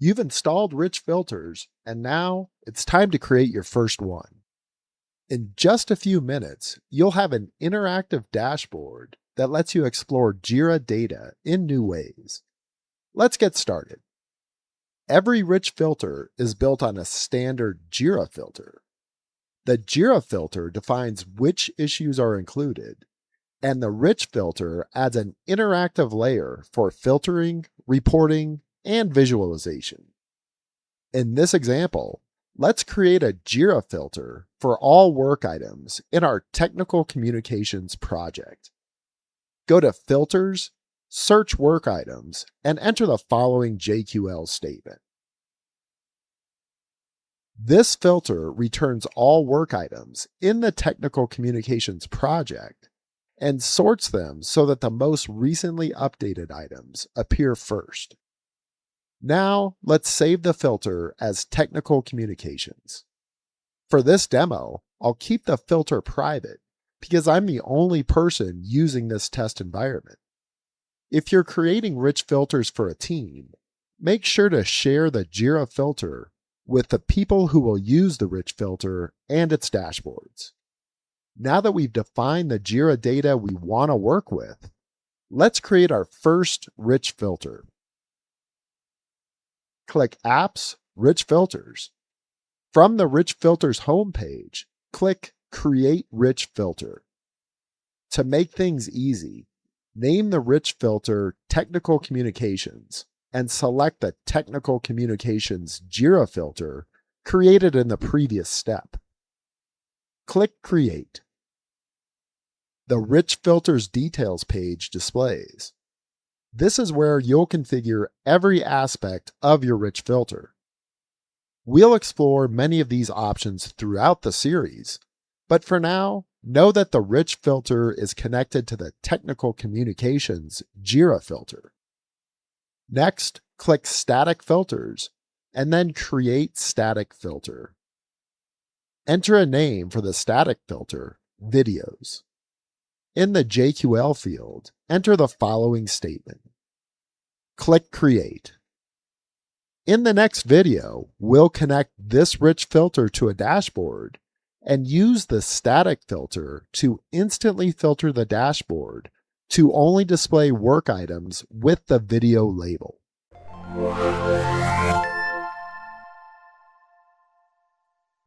You've installed rich filters, and now it's time to create your first one. In just a few minutes, you'll have an interactive dashboard that lets you explore Jira data in new ways. Let's get started. Every rich filter is built on a standard Jira filter. The Jira filter defines which issues are included, and the rich filter adds an interactive layer for filtering, reporting, and visualization. In this example, let's create a Jira filter for all work items in our technical communications project. Go to Filters, search Work Items, and enter the following JQL statement. This filter returns all work items in the technical communications project and sorts them so that the most recently updated items appear first. Now, let's save the filter as technical communications. For this demo, I'll keep the filter private because I'm the only person using this test environment. If you're creating rich filters for a team, make sure to share the Jira filter with the people who will use the rich filter and its dashboards. Now that we've defined the Jira data we want to work with, let's create our first rich filter. Click Apps, Rich Filters. From the Rich Filters homepage, click Create Rich Filter. To make things easy, name the rich filter Technical Communications and select the Technical Communications Jira filter created in the previous step. Click Create. The Rich Filters Details page displays. This is where you'll configure every aspect of your rich filter. We'll explore many of these options throughout the series, but for now, know that the rich filter is connected to the Technical Communications Jira filter. Next, click Static Filters, and then Create Static Filter. Enter a name for the static filter, Videos. In the JQL field, enter the following statement. Click Create. In the next video, we'll connect this rich filter to a dashboard and use the static filter to instantly filter the dashboard to only display work items with the video label.